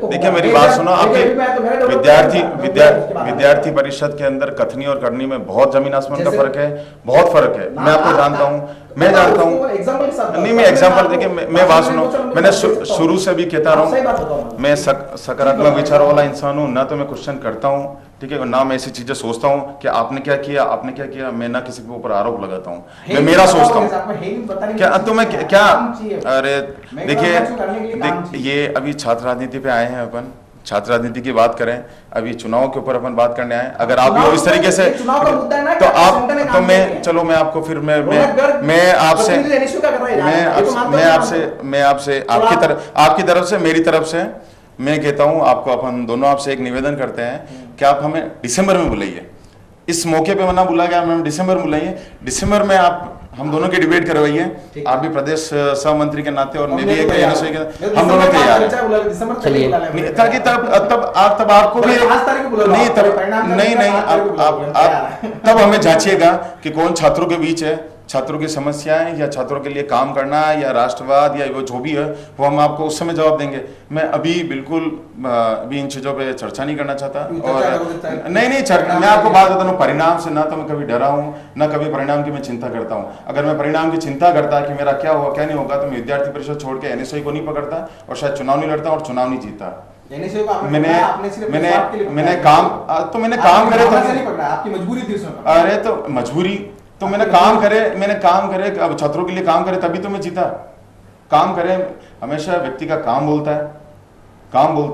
Speaker 2: देखिए मेरी बात सुनो, आपके विद्यार्थी परिषद के अंदर कथनी और करनी में बहुत जमीन आसमान का फर्क है, बहुत फर्क है। मैं आपको जानता हूँ, मैं जानता हूँ। नहीं मैं एग्जाम्पल देखिए, मैं बात सुनो, मैंने शुरू से भी कहता रहा हूँ, मैं सकारात्मक विचारों वाला इंसान हूँ, ना तो मैं क्वेश्चन करता हूँ, ठीक है, ना मैं ऐसी चीजें सोचता हूँ कि आपने क्या किया, आपने क्या किया। मैं ना किसी के ऊपर आरोप लगाता हूँ, मैं मेरा सोचता हूँ। क्या तो मैं क्या, अरे देखिए ये अभी छात्र राजनीति पे आए हैं, अपन छात्र राजनीति की बात करें, अभी चुनाव के ऊपर अपन बात करने आए। अगर आप भी इस तरीके से तो आप तो मैं चलो मैं आपको फिर मैं आपसे आपकी तरफ से मेरी तरफ से मैं कहता हूं आपको, अपन दोनों आपसे एक निवेदन करते हैं कि आप हमें दिसंबर में बुलाइए। इस मौके पे मना बुला गया, हमें दिसंबर में बुलाइए। दिसंबर में आप हम दोनों की डिबेट करवाइए, आप भी प्रदेश सह मंत्री के नाते और मैं भी एक हम दोनों तैयार हैं, ताकि तब आपको भी नहीं तब हमें जांचिएगा कि कौन छात्रों के बीच है, छात्रों की समस्याएं या छात्रों के लिए काम करना या राष्ट्रवाद या वो जो भी है वो हम आपको उस समय जवाब देंगे। मैं अभी बिल्कुल अभी इन चीजों पे चर्चा नहीं करना चाहता। और नहीं मैं आपको बात बता दूं, परिणाम से ना तो मैं कभी डरा हूं, ना कभी परिणाम की मैं चिंता करता हूं। अगर मैं परिणाम की चिंता करता कि मेरा क्या होगा क्या नहीं होगा, तो मैं विद्यार्थी परिषद छोड़ के एनएसआई को नहीं पकड़ता और शायद चुनाव नहीं लड़ता और चुनाव नहीं जीता। मैंने काम करे तो
Speaker 3: आपकी मजबूरी थी उसमें।
Speaker 2: अरे तो मजबूरी तो मैंने काम करे अब छात्रों के लिए काम करे तभी तो मैं जीता। काम करे, हमेशा व्यक्ति का काम बोलता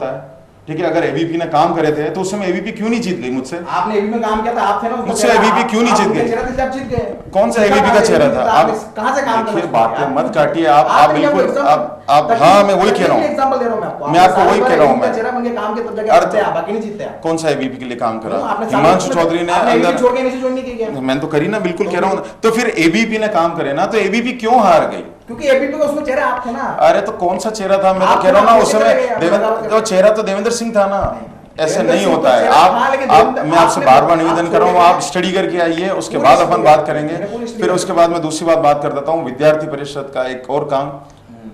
Speaker 2: है, ठीक है। अगर एबीपी ने काम करे थे तो उस समय एबीपी क्यों नहीं जीत गई मुझसे?
Speaker 3: आपने एबीपी में काम किया था, आप थे ना,
Speaker 2: मुझसे एबीपी क्यों नहीं जीत गई? कौन सा एबीपी का चेहरा था? आप
Speaker 3: कहां से काम
Speaker 2: देखिए, बातें मत काटिए आप बिल्कुल आप हाँ मैं वही कह रहा हूँ, मैं आपको वही कह रहा हूँ। कौन सा एबीपी के लिए काम करा? हिमांशु चौधरी ने अंदर, मैंने तो करी ना, बिल्कुल कह रहा हूँ। तो फिर एबीपी ने काम करे ना, तो एबीपी क्यों हार गई?
Speaker 3: क्योंकि एबीपी का उसमें चेहरा आप थे ना।
Speaker 2: अरे तो कौन सा चेहरा था? मैं तो कह रहा हूँ ना, उस समय तो चेहरा तो देवेंद्र सिंह था ना। ऐसे नहीं होता है। आप मैं आपसे बार बार निवेदन कर रहा हूँ, आप स्टडी करके आइए, उसके बाद अपन बात करेंगे। फिर उसके बाद मैं दूसरी बात कर देता हूँ। विद्यार्थी परिषद का एक और काम,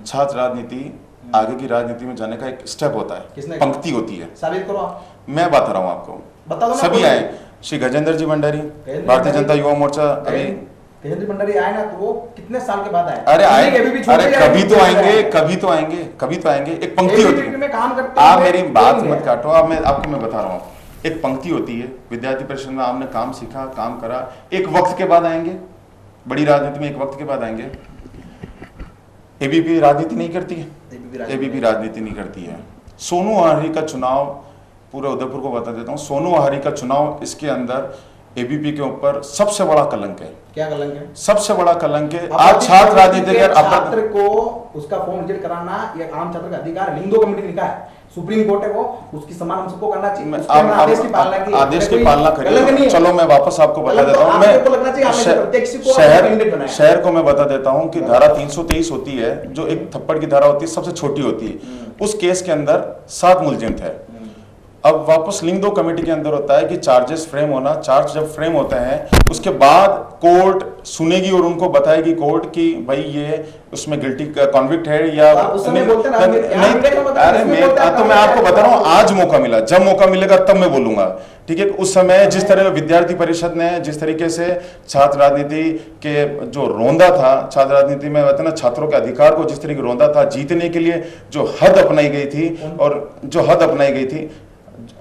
Speaker 2: छात्र राजनीति आगे की राजनीति में जाने का एक स्टेप होता है, पंक्ति होती है।
Speaker 3: साबित करो आप।
Speaker 2: मैं बता रहा हूँ आपको, सभी आए। श्री गजेंद्र जी भंडारी, भारतीय जनता युवा मोर्चा, अभी
Speaker 3: गजेंद्र भंडारी आए ना, तो वो कितने साल के बाद आए?
Speaker 2: अरे आए, अरे कभी तो आएंगे। एक पंक्ति होती है, आप मेरी बात मत काटो, आप मैं आपको बता रहा हूँ, एक पंक्ति होती है। विद्यार्थी परिषद में आपने काम सीखा, काम करा, एक वक्त के बाद आएंगे। बड़ी राजनीति में एक वक्त के बाद आएंगे। एबीपी राजनीति नहीं करती है, एबीपी राजनीति नहीं करती है। सोनू आहारी का चुनाव, पूरे उदयपुर को बता देता हूँ, सोनू आहारी का चुनाव, इसके अंदर एबीपी के ऊपर सबसे बड़ा कलंक है।
Speaker 3: क्या कलंक है?
Speaker 2: सबसे बड़ा कलंक है। आज छात्र राजनीति
Speaker 3: छात्र को उसका फॉर्म रिजेक्ट कराना ये आम छात्र का अधिकार है। लिंगदो कमेटी ने कहा है, सुप्रीम कोर्ट है, वो उसकी समान हम सबको करना चाहिए। आदेश की पालना की,
Speaker 2: आदेश की पालना करिए। चलो मैं वापस आपको बता देता हूँ, मैं शहर को मैं बता देता हूँ कि धारा 323 होती है, जो एक थप्पड़ की धारा होती है, सबसे छोटी होती है। उस केस के अंदर 7 मुलजिम थे। अब वापस लिंगदो कमेटी के अंदर होता है कि चार्जेस फ्रेम होना, चार्ज जब फ्रेम होते हैं उसके बाद कोर्ट सुनेगी और उनको बताएगी कोर्ट कि भाई ये उसमें गिल्टी कॉन्विक्ट है या नहीं। अरे मैं आपको बता रहा हूँ, आज मौका मिला, जब मौका मिलेगा तब मैं बोलूंगा, ठीक है। उस समय जिस तरह विद्यार्थी परिषद ने जिस तरीके से छात्र राजनीति के जो रौंदा था, छात्र राजनीति में ना छात्रों के अधिकार को जिस तरीके रौंदा था, जीतने के लिए जो हद अपनाई गई थी, और जो हद अपनाई गई थी,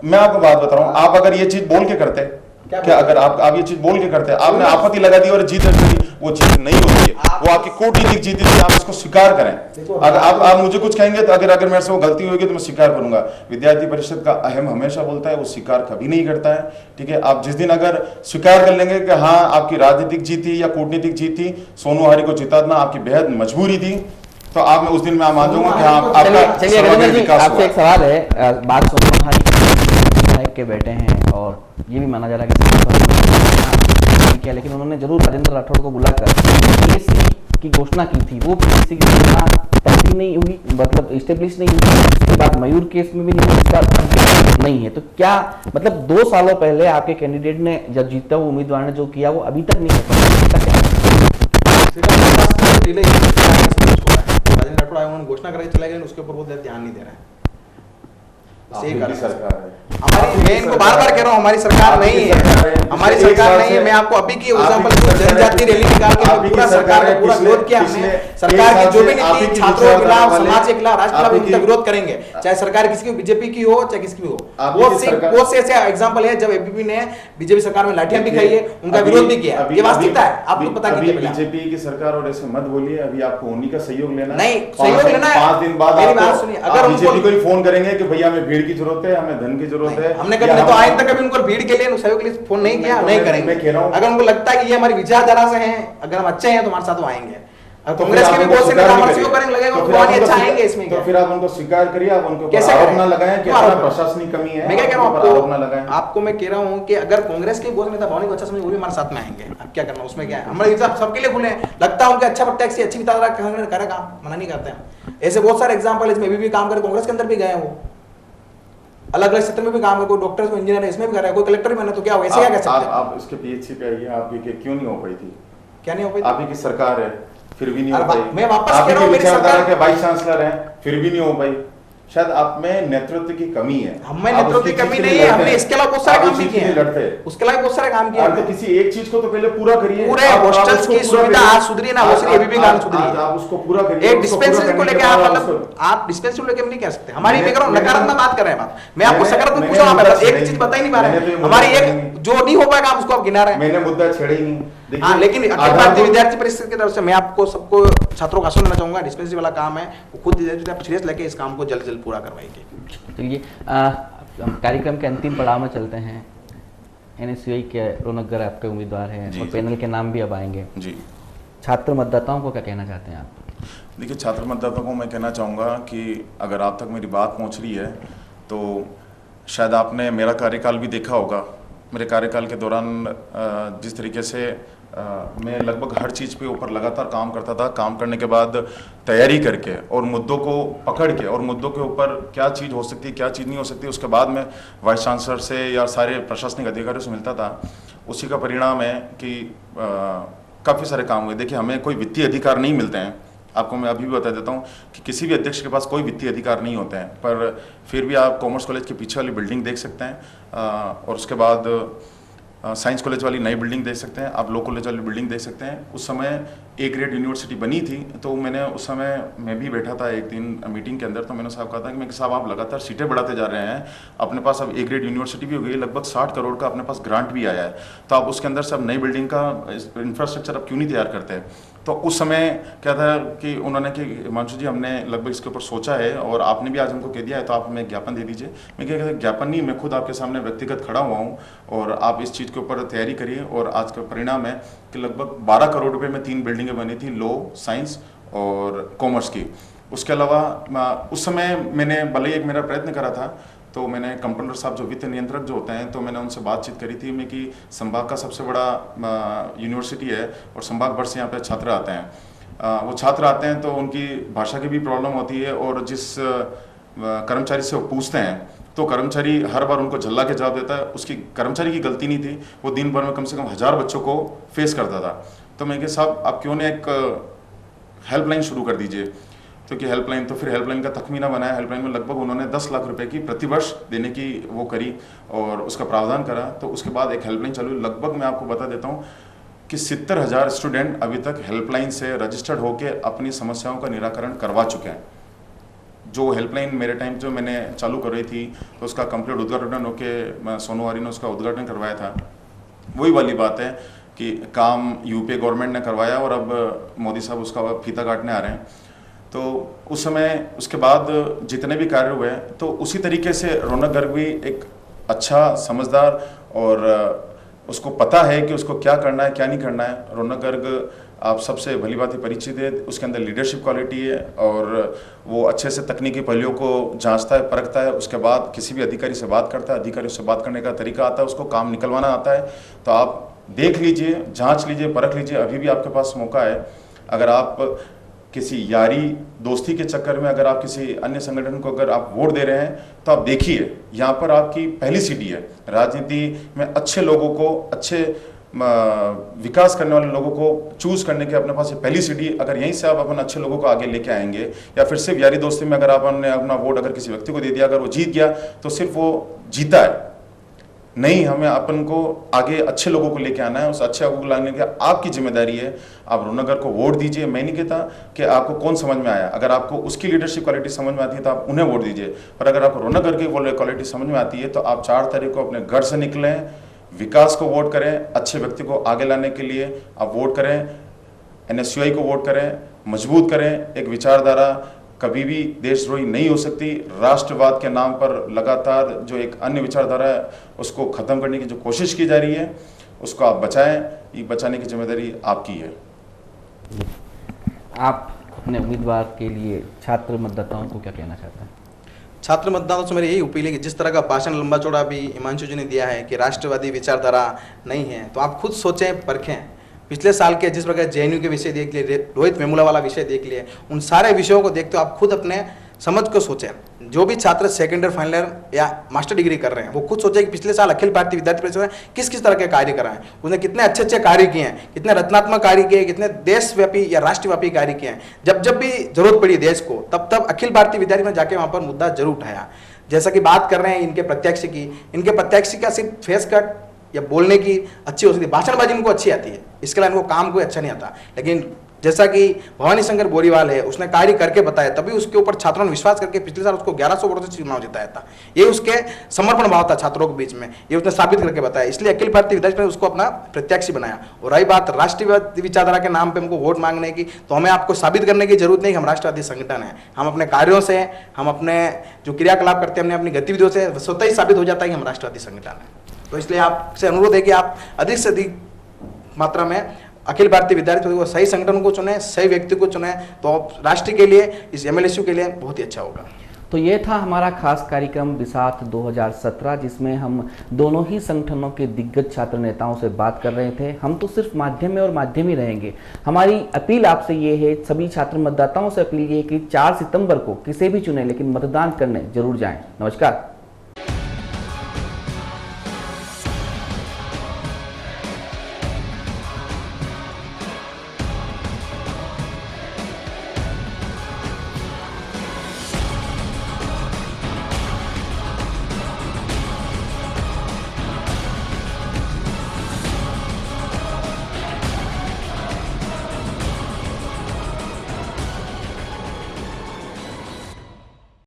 Speaker 2: मैं आपको बात बता रहा हूं, आप अगर ये चीज बोल के करते, क्या अगर आप ये चीज बोल के करते हैं, आपने आपत्ति लगा दी और जीत दी, वो चीज नहीं होती है, वो आपकी कूटनीतिक जीत थी, आप इसको स्वीकार करें। अगर आप मुझे कुछ कहेंगे तो अगर मेरे से वो गलती होगी तो मैं स्वीकार करूंगा। विद्यार्थी परिषद का अहम हमेशा बोलता है, वो स्वीकार कभी नहीं करता है, ठीक है। आप जिस दिन अगर स्वीकार कर लेंगे कि हाँ आपकी राजनीतिक जीत थी या कूटनीतिक जीत थी, सोनू हरी को जिताना आपकी बेहद मजबूरी थी, तो आप मैं उस दिन मैं मान जाऊंगा कि आपका
Speaker 1: चलिए विकास आपसे एक सवाल है। बात सोनू हरी विधायक के बेटे हैं और ये भी माना जा रहा है कि किया, लेकिन उन्होंने जरूर राजेंद्र राठौड़ को बुलाकर पीएससी की घोषणा की थी। वो पीएससी की घोषणा तस्दीक नहीं हुई, मतलब इस्टेब्लिश नहीं हुई। उसके बाद मयूर केस में भी नहीं, उसका नहीं है। तो क्या मतलब 2 सालों पहले आपके कैंडिडेट ने जब जीता हुआ उम्मीदवार ने जो किया वो अभी तक नहीं है?
Speaker 3: राजेंद्र राठौड़ उन्होंने घोषणा करके चले गए, उसके ऊपर वो ध्यान नहीं दे रहे हैं। हमारी, मैं इनको बार बार कह रहा हूँ, हमारी सरकार नहीं है, हमारी सरकार नहीं है। मैं आपको अभी की एग्जांपल जनजाति रैली निकाल के पूरा सरकार का पूरा विरोध किया हमने। सरकार की जो भी नीति छात्रों के खिलाफ, समाज के खिलाफ, राष्ट्र के खिलाफ, उनका विरोध करेंगे, चाहे सरकार किसी की बीजेपी की हो चाहे किसकी भी हो। बहुत से ऐसे एग्जाम्पल है जब एबीपी ने बीजेपी सरकार में लाठियां भी खाई है, उनका विरोध भी किया। ये वास्तविकता है, आपको पता नहीं है।
Speaker 2: बीजेपी की सरकार और ऐसे मत बोलिए, अभी आपको उन्हीं का सहयोग लेना
Speaker 3: नहीं, सहयोग लेना है।
Speaker 2: 5 दिन बाद
Speaker 3: मेरी बात सुनिए, अगर
Speaker 2: बीजेपी को फोन करेंगे कि भैया हमें भीड़ की जरूरत है, हमें धन की जरूरत है,
Speaker 3: हमने कभी तो आज तक कभी उनको भीड़ के लिए सहयोग के लिए फोन नहीं किया, नहीं करेंगे।
Speaker 2: मैं कह रहा हूं,
Speaker 3: अगर उनको लगता है कि ये हमारी विचारधारा से हैं, अगर हम अच्छे हैं तो हमारे साथ वो आएंगे। कांग्रेस के भी बहुत से नेता हमारे सहयोग करेंगे, लगेगा वो बहुत अच्छा आएंगे इसमें।
Speaker 2: तो फिर आप उनको स्वीकार करिए, आप उनको कैसे आरोप ना लगाएं कि अपना प्रशासनिक कमी है।
Speaker 3: मैं क्या कह रहा हूं
Speaker 2: आरोप ना लगाएं।
Speaker 3: आपको मैं कह रहा हूं कि अगर कांग्रेस के बहुत नेता भवानी को अच्छा समझे, वो भी हमारे साथ में आएंगे। अब क्या करना, उसमें क्या है, हमारे हिसाब सबके लिए खुले हैं। लगता है उनके अच्छा टैक्सी अच्छी विचारधारा करेगा, मना नहीं करते हैं। ऐसे बहुत सारे एग्जाम्पल इसमें भी काम करे, कांग्रेस के अंदर भी गए हैं, वो अलग अलग क्षेत्र में भी काम है। कोई डॉक्टर इंजीनियर है, इसमें भी कर रहा है, कोई कलेक्टर भी बना, तो क्या वैसे क्या कह सकते हैं
Speaker 2: आप इसके पीएचसी पे आइए। आपकी क्यों नहीं हो पाई थी?
Speaker 3: क्या नहीं हो पाई?
Speaker 2: आपकी सरकार है फिर भी नहीं हो पाई।
Speaker 3: मैं वापस कह रहा हूं, मेरी सरकार
Speaker 2: के वाइस चांसलर हैं फिर भी नहीं हो पाई। शायद आप में नेतृत्व की कमी है।
Speaker 3: हमें नेतृत्व की कमी नहीं है, हमने इसके अलावा बहुत सारे काम भी किए हैं, उसके अलावा बहुत सारे काम किए हैं।
Speaker 2: तो किसी एक चीज को तो पहले पूरा करिए।
Speaker 3: पूरे हॉस्टल्स की सुविधा आज सुधरी ना, वो सिर्फ एबीपी काम सुधरी है।
Speaker 2: आप उसको पूरा करिए।
Speaker 3: एक डिस्पेंसरी को लेके आप मतलब आप डिस्पेंसरी को लेके हम नहीं कह सकते। हमारी मैं कह रहा हूं नकारात्मक बात कर रहे हैं बात, मैं आपको सकारात्मक पूछ रहा हूं, मैं बस एक चीज बता ही नहीं पा रहे हैं। हमारी एक जो नहीं हो पाएगा आप उसको आप गिना रहे हैं।
Speaker 2: मैंने मुद्दा छेड़ा ही नहीं।
Speaker 3: हाँ, लेकिन अखिल भारतीय विद्यार्थी परिषद की तरफ से मैं आपको सबको छात्रों का आश्वासन देना चाहूंगा, डिस्पेंसरी वाला काम है वो खुद सीरियस लेके इस काम को जल्द से जल्द पूरा करवाएंगे।
Speaker 1: चलिए कार्यक्रम के अंतिम पड़ाव में चलते हैं। एनएसयूआई के रौनक गर आपके उम्मीदवार हैं और पैनल के नाम भी अब आएंगे
Speaker 2: जी।
Speaker 1: छात्र मतदाताओं को क्या कहना चाहते हैं आप?
Speaker 2: देखिए, छात्र मतदाताओं को मैं कहना चाहूँगा कि अगर आप तक मेरी बात पहुँच रही है तो शायद आपने मेरा कार्यकाल भी देखा होगा। मेरे कार्यकाल के दौरान जिस तरीके से मैं लगभग हर चीज़ पे ऊपर लगातार काम करता था, काम करने के बाद तैयारी करके और मुद्दों को पकड़ के और मुद्दों के ऊपर क्या चीज़ हो सकती है क्या चीज़ नहीं हो सकती, उसके बाद में वाइस चांसलर से या सारे प्रशासनिक अधिकारियों से मिलता था। उसी का परिणाम है कि काफ़ी सारे काम हुए। देखिए, हमें कोई वित्तीय अधिकार नहीं मिलते हैं। आपको मैं अभी भी बता देता हूँ कि किसी भी अध्यक्ष के पास कोई वित्तीय अधिकार नहीं होते हैं, पर फिर भी आप कॉमर्स कॉलेज के पीछे वाली बिल्डिंग देख सकते हैं और उसके बाद साइंस कॉलेज वाली नई बिल्डिंग देख सकते हैं, आप लॉ कॉलेज वाली बिल्डिंग देख सकते हैं। उस समय ए ग्रेड यूनिवर्सिटी बनी थी, तो मैंने उस समय मैं भी बैठा था एक दिन मीटिंग के अंदर, तो मैंने साहब कहा था कि साहब आप लगातार सीटें बढ़ाते जा रहे हैं, अपने पास अब ए ग्रेड यूनिवर्सिटी भी हो गई, लगभग 60 करोड़ का अपने पास ग्रांट भी आया है, तो आप उसके अंदर से अब नई बिल्डिंग का इंफ्रास्ट्रक्चर आप क्यों नहीं तैयार करते हैं? तो उस समय क्या था कि उन्होंने कि हिमांशु जी हमने लगभग इसके ऊपर सोचा है और आपने भी आज हमको कह दिया है, तो आप हमें ज्ञापन दे दीजिए। मैं क्या ज्ञापन नहीं, मैं खुद आपके सामने व्यक्तिगत खड़ा हुआ हूँ और आप इस चीज़ के ऊपर तैयारी करिए। और आज का परिणाम है कि लगभग 12 करोड़ रुपए में 3 बिल्डिंगें बनी थी, लॉ, साइंस और कॉमर्स की। उसके अलावा उस समय मैंने भले ही एक मेरा प्रयत्न करा था, तो मैंने कंपाउंडर साहब जो वित्त नियंत्रक जो होते हैं, तो मैंने उनसे बातचीत करी थी मैं कि संभाग का सबसे बड़ा यूनिवर्सिटी है और संभाग भर से यहाँ पे छात्र आते हैं। वो छात्र आते हैं तो उनकी भाषा की भी प्रॉब्लम होती है और जिस कर्मचारी से वो पूछते हैं तो कर्मचारी हर बार उनको झल्ला के जवाब देता है। उसकी कर्मचारी की गलती नहीं थी, वो दिन भर में कम से कम 1000 बच्चों को फेस करता था। तो मैं कि साहब आप क्यों ने एक हेल्पलाइन शुरू कर दीजिए, क्योंकि हेल्पलाइन तो फिर हेल्पलाइन का तखमीना बनाया। हेल्पलाइन में लगभग उन्होंने 10 लाख रुपए की प्रतिवर्ष देने की वो करी और उसका प्रावधान करा। तो उसके बाद एक हेल्पलाइन चालू हुई। लगभग मैं आपको बता देता हूँ कि 70,000 स्टूडेंट अभी तक हेल्पलाइन से रजिस्टर्ड होकर अपनी समस्याओं का निराकरण करवा चुके हैं। जो हेल्पलाइन मेरे टाइम जो मैंने चालू कर रही थी, तो उसका कंप्लीट उद्घाटन होकर सोनू हरी ने उसका उद्घाटन करवाया था। वही वाली बात है कि काम यूपीए गवर्नमेंट ने करवाया और अब मोदी साहब उसका फीता काटने आ रहे हैं। तो उस समय उसके बाद जितने भी कार्य हुए तो उसी तरीके से रौनक गर्ग भी एक अच्छा समझदार और उसको पता है कि उसको क्या करना है क्या नहीं करना है। रौनक गर्ग आप सबसे भली बात परिचित है, उसके अंदर लीडरशिप क्वालिटी है और वो अच्छे से तकनीकी पहलुओं को जांचता है परखता है, उसके बाद किसी भी अधिकारी से बात करता है, अधिकारी से बात करने का तरीका आता है, उसको काम निकलवाना आता है। तो आप देख लीजिए, जांच लीजिए, परख लीजिए, अभी भी आपके पास मौका है। अगर आप किसी यारी दोस्ती के चक्कर में अगर आप किसी अन्य संगठन को अगर आप वोट दे रहे हैं तो आप देखिए, यहाँ पर आपकी पहली सीढ़ी है। राजनीति में अच्छे लोगों को, अच्छे विकास करने वाले लोगों को चूज करने के अपने पास पहली सीढ़ी, अगर यहीं से आप अपन अच्छे लोगों को आगे लेके आएंगे, या फिर सिर्फ यारी दोस्ती में अगर आपने अपना वोट अगर किसी व्यक्ति को दे दिया, अगर वो जीत गया तो सिर्फ वो जीता है नहीं, हमें अपन को आगे अच्छे लोगों को लेके आना है। उस अच्छे लोगों को लाने की आपकी जिम्मेदारी है। आप रौनक गर्ग को वोट दीजिए। मैं नहीं कहता कि आपको कौन समझ में आया, अगर आपको उसकी लीडरशिप क्वालिटी समझ में आती है तो आप उन्हें वोट दीजिए, पर अगर आपको रौनक गर्ग की क्वालिटी समझ में आती है तो आप 4 तारीख को अपने घर से निकलें, विकास को वोट करें, अच्छे व्यक्ति को आगे लाने के लिए आप वोट करें, NSUI को वोट करें, मजबूत करें। एक विचारधारा कभी भी देशद्रोही नहीं हो सकती। राष्ट्रवाद के नाम पर लगातार जो एक अन्य विचारधारा है उसको खत्म करने की जो कोशिश की जा रही है उसको आप बचाएं। ये बचाने की जिम्मेदारी आपकी है।
Speaker 1: आप अपने उम्मीदवार के लिए छात्र मतदाताओं को क्या कहना चाहते हैं?
Speaker 3: छात्र मतदाताओं से मेरी यही अपील है कि जिस तरह का भाषण लंबा चौड़ा भी हिमांशु जी ने दिया है कि राष्ट्रवादी विचारधारा नहीं है, तो आप खुद सोचें, परखें। पिछले साल के जिस प्रकार JNU के विषय देख लिए, रोहित वेमुला वाला विषय देख लिए, उन सारे विषयों को देखते हो आप खुद अपने समझ को सोचें। जो भी छात्र सेकेंड ईयर, फाइनल ईयर या मास्टर डिग्री कर रहे हैं वो खुद सोचें कि पिछले साल अखिल भारतीय विद्यार्थी परिषद ने किस किस तरह के कार्य कराए, उसने कितने अच्छे अच्छे कार्य किए हैं, कितने रचनात्मक कार्य किए, कितने देशव्यापी या राष्ट्रव्यापी कार्य किए हैं। जब जब भी जरूरत पड़ी देश को, तब तब अखिल भारतीय विद्यार्थी में जाके वहाँ पर मुद्दा जरूर उठाया। जैसा कि बात कर रहे हैं इनके प्रत्याशी की, इनके प्रत्याशी का सिर्फ फेस कट या बोलने की अच्छी हो सकती है, भाषणबाजी इनको अच्छी आती है, इसके लिए इनको काम कोई अच्छा नहीं आता। लेकिन जैसा कि भवानी शंकर बोरीवाल है, उसने कार्य करके बताया, तभी उसके ऊपर छात्रों ने विश्वास करके पिछले साल उसको 1100 वोटों से चुनाव जिताया था। ये उसके समर्पण भाव था छात्रों के बीच में, ये उसने साबित करके बताया। इसलिए अखिल भारतीय विद्यार्थी ने उसको अपना प्रत्याशी बनाया। और रही बात राष्ट्रवादी विचारधारा के नाम पे हमको वोट मांगने की, तो हमें आपको साबित करने की जरूरत नहीं कि हम राष्ट्रवादी संगठन है। हम अपने कार्यों से, हम अपने जो क्रियाकलाप करते हैं, हमने अपनी गतिविधियों से स्वतः ही साबित हो जाता है कि हम राष्ट्रवादी संगठन है। तो इसलिए आपसे अनुरोध है कि आप अधिक से अधिक मात्रा में अखिल भारतीय विद्यार्थी को सही संगठन को चुने, सही व्यक्ति को चुने, तो राष्ट्र के लिए, इस MLSU के लिए बहुत ही अच्छा होगा।
Speaker 1: तो ये था हमारा खास कार्यक्रम विसाख 2017, जिसमें हम दोनों ही संगठनों के दिग्गज छात्र नेताओं से बात कर रहे थे। हम तो सिर्फ माध्यम में और माध्यम ही रहेंगे। हमारी अपील आपसे ये है, सभी छात्र मतदाताओं से अपील ये है कि 4 सितंबर को किसे भी चुने लेकिन मतदान करने जरूर जाएं। नमस्कार।